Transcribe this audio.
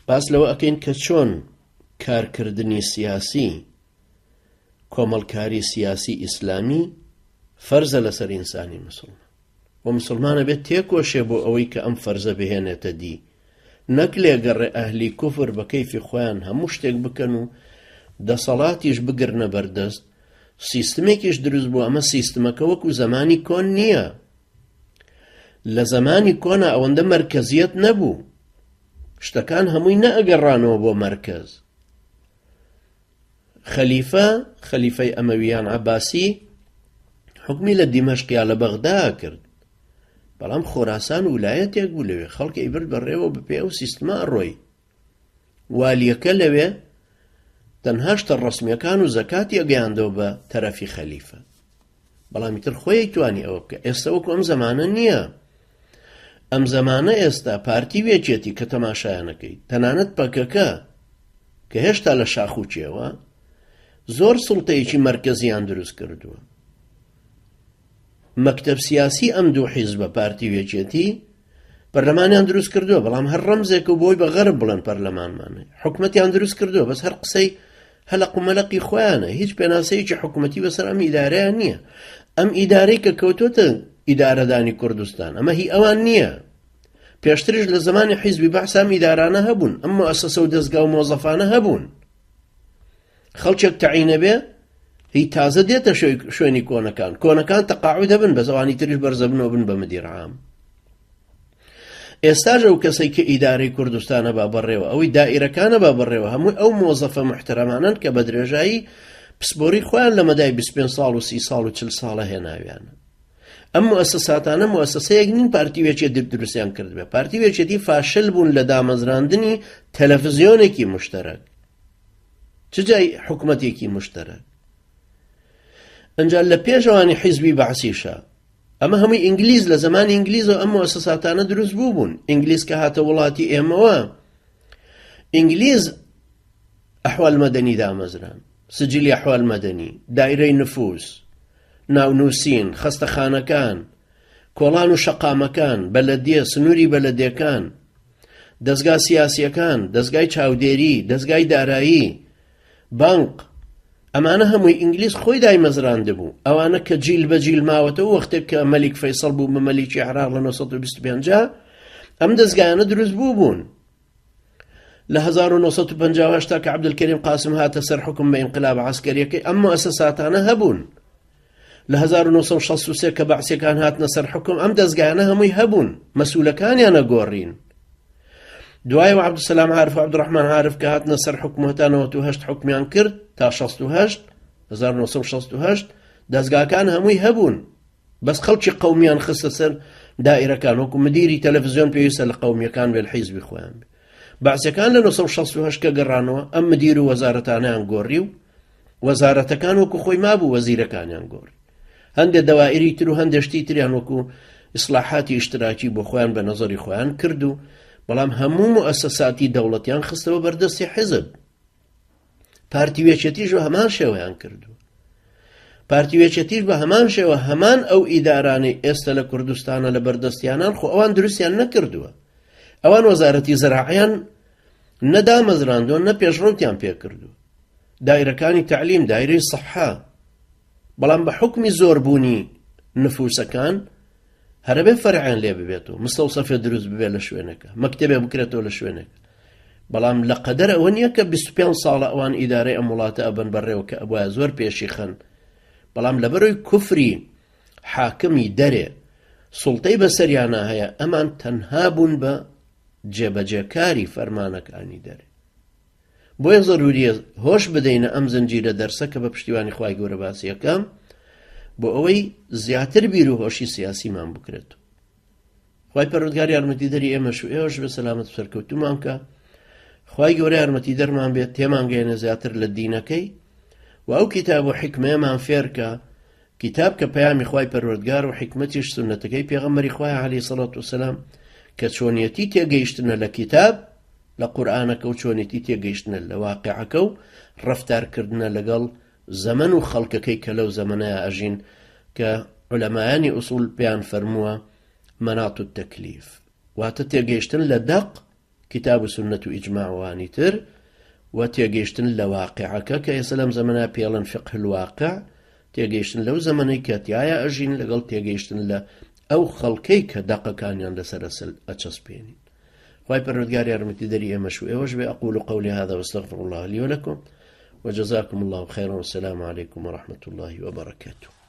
باس لەوە ئەکەین کە چۆن کارکردنی سیاسی کۆمەڵکاری سیاسی ئیسلامی فەرزە لەسەر ئینسانی مسلمان و مسلمانە بێت تێکۆشێ بۆ ئەوەی کە ئەم فەرزە بهێنێتە دی، نەک لێگەڕێ ئەهلی کوفر بە کەیفی خۆیان هەموو شتێک بکەن و دەسەڵاتیش بگرنە بەردەست، سیستمێکیش دروست بوو. ئەمە سیستمەکە وەکو زمانی کۆن نییە. لە زمانی کۆنا ئەوەندە مەرکەزیەت نەبوو، شتەکان هەمووی نەئەگەڕانەوە بۆ مەرکەز. خەلیفەی ئەمەویان عەباسی حکمی لە دیمەشقیا لە بەغدا کرد، بەڵام خۆراسان ویلایەتێک بوو لەوێ، خەڵکی برد بەڕێوە بپێ ئەو سیستمە ئەڕۆی. والیەکە لەوێ تەنها شتە ڕەسمیەکان و زەکاتی ئەگەیاندەوە بە تەرەفی خەلیفە، بەڵامی تر خۆی توانی ئەوە بکە. ئێستا وەکو ئەم زەمانە نییە. ئەم زەمانە ئێستا پارتی وێچێتی کە تەماشایانەکەی، تەنانەت پەکەکە کە هێشتا لە شاخوچێوە زۆر سوڵتەیەکی مەرکەزیان دروست کردووە. مەکتەب سیاسی ئەم دوو حیزبە پارتی وێچێتی پەرلەمانیان دروست کردووە، بەڵام هەر ڕەمزێک و بۆی بە غەرب بڵێن پەرلەمانمانە. حکومەتیان دروست کردووە، بەس هەر قسەی هەلق و مەلەقی خۆیانە، هیچ پێناسەیەکی حکومەتی بەسەر ئەم ئیدارەیان نییە. ئەم ئیدارەی کە کەوتوتە ئیدارەدانی کوردستان، ئەمە هی ئەوان نییە. پێشترش لە زمانی حیزبی بەحس ئەم ئیدارانە هەبوون، ئەم مؤسسە و دەستگا و مۆزەفانە هەبوون. خەڵکێک تەعینە بێ هی تازە دێتە شوێنی کۆنەکان تەقاعود هەبن، بە زەوانی تریش بەرزە بنەوە بن بە مدیر عام. ئێستاژ ئەو کەسەی کە ئیدارەی کوردستانە با بەڕێوە، ئەوەی دائیرەکانە با بەڕێوە، هەمووی ئەو مۆزەفە محتەرەمانن کە بە درێژایی پسپۆری خۆیان لە مەدای 25 ساڵ و 30 ساڵ و 40 ساڵە هێناویانە. ئەم مؤسساتانە مؤسسەیەک نین پارتی وێچێتی دروستیان کردبێ. پارتی وێچێتی فاشل بوون لە دامەزراندنی تەلەڤیزیۆنێکی مشتەرەک، چ جای حکومەتێکی مشتەرەک. ئەنجا لە پێشەوانی حیزبی بەعسیشە ئەمە هەمووی ئینگلیز، لە زمانی ئینگلیزەوە ئەم مؤسساتانە دروست بوون. ئینگلیز کە هاتە وڵاتی ئێمەوە، ئینگلیز ئەحوال مەدەنی دامەزران، سجلی ئەحوال مەدەنی، دایرەی نفوس، ناونووسین، خەستەخانەکان، کۆڵان و شەقامەکان، بەلەدیە، سنووری بەلەدیەکان، دەستگا سیاسیەکان، دەستگای چاودێری، دەستگای دارایی، بانک، ئەمانە هەمووی ئینگلیز خۆی دایمەزراندە بوو. ئەوانە کە جیل بە جیل ماوەتەوە وەختێک کە مەلیک فەیسەڵ بوو بە مەلیکی عێراق لە 1925 ئەم دەستگایانە دروست بوون. لە 1950 تا کە عەبدولکەریم قاسم هاتە سەر حکم بە ئینقلاب عەسکەریەکەی ئەم مؤسساتانە هەبوون. لە 1963 کە بەعسیەکان هاتنە سەر حکم ئەم دەستگایانە هەمووی هەبوون، مەسئولەکانیانە گۆڕین. دوایەوە عەبدولسەلام عارف و عەبدوڕەحمان عارف کە هاتنە سەر حکم هەتا 98 حکمیان کرد تا 1968 دەستگاکان هەمووی هەبوون، بەس خەڵکی قەومیان خستە سەر دائیرەکان، وەکو مدیری تەلەڤیزیۆن پێویستە لە قەومیەکان بێ، لە حیزبی خۆیان بێ. بەعسیەکان لە 1968 کە گەڕانەوە ئەم مدیر و وەزارەتانیان گۆڕی و وەزارەتەکان وەکو خۆی مابوو وەزیرەکانیان گۆڕی. هەندێک دەوائری تر و هەندێک شتی تریان وەکو ئیسلاحاتی ئیشتراکی بۆ خۆیان بە نەزەری خۆیان کرد و بەڵام هەموو مؤسساتی دەوڵەتیان خستەوە بەردەستی حیزب. پارتی وێچێتیش بە هەمان شێوەیان کردووە. پارتی وێچێتیش بە هەمان شێوە هەمان ئەو ئیدارانەی ئێستا لە کوردستانە لە بەردەستیانان خۆ ئەوان دروستیان نەکردووە. ئەوان وەزارەتی زەراعەیان نەدامەزراندووە، نە پێشڕەوتیان پێکردووە. دایرەکانی تەعلیم، دایرەی سەحا، بەڵام بە حکمی زۆربوونی نفوسەکان هەرەبێ فەرعیان لێ ببێتەوە، مستەوسەفێ دروست ببێت لە شوێنەکە، مەکتەبێ بکرێتەوە لە شوێنێکە. بەڵام لە قەدەر ئەوە نییە کە 25 ساڵە ئەوان ئیدارەی ئەم وڵاتە ئەبن بەڕێوە کە ئەبووە زۆر پێشی خەن، بەڵام لەبەرەوەی کوفری حاکمی دەرێ سوڵتەی بەسەریانە هەیە، ئەمان تەنها بوون بە جێبەجێکاری فەرمانەکانی دەرێ. بۆیە زەروریە هۆش بدەینە ئەم زنجیرە دەرسە کە بە پشتیوانی خوای گەورە باسی یەکەم بۆ ئەوەی زیاتر بیر و هۆشی سیاسیمان بکرێت. خوای پەروەردگار یارمەتیدەری ئێمەش و ئێوەش بە سەلامەت و سەرکەوتومان کە خوای گەورە یارمەتیدەرمان بێت تێمان گەیەنە زیاتر لە دینەکەی و ئەو کتاب و حکمەیەمان فێر کە کتاب کە پەیامی خوای پەروەردگار و حکمەتیش سنەتەکەی پێغەمبەری خوای عەلەیهی سەڵات وسەلام کە چۆنیەتی تێگەیشتنە لە کتاب لە قورئانەکە و چۆنیەتی تێگەیشتنە لە واقعەکە و ڕەفتارکردنە لەگەڵ زەمن و خەڵکەکەی کە لەو زەمەنەیە ئەژین کە عولەمایانی ئوسوڵ پێیان فەرمووە مەناط التەکلیف، واتە تێگەیشتن لە دەق كتاب سنة إجماع وانيتر وتيجيشتن لواقعك كيسلم زمنا بيلن فقه الواقع تيجيشتن لو زمني كاتيايا أجين لقل تيجيشتن لا أو خلقيك دقا كان يندسرسل أتشسبيني خواهي پروردگار يارمتي دري مشو اوش أقول قولي هذا واستغفر الله لي ولكم وجزاكم الله خيرا والسلام عليكم ورحمة الله وبركاته.